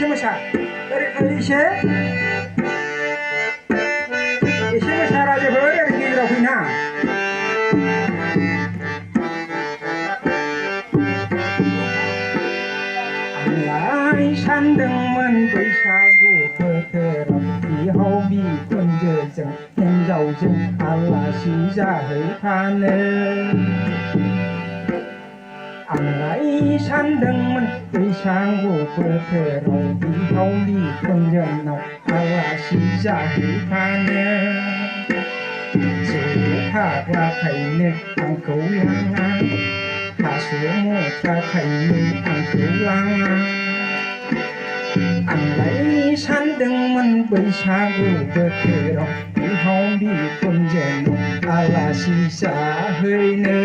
एसे मोसा ओरै एसे मोसा राजाफोर ओरै गेजेराव फैना आंलाय सानदोंमोन बैसागु बोथोराव बिहाव बिखुनजोजों हिन्जावजों आलासि जाहैफानो आंलाय सानदोंमोन बैसागु बोथोराव बिहाव बिखुनजोनाव आलासि जाहैफानो जेबो थाग्लाखायनो आंखौ लाङा थास' मुथ्राखायनो आंखौ लाङा आंलाय सानदोंमोन बैसागु बोथोराव बिहाव बिखुनजोनाव आलासि जाहैनो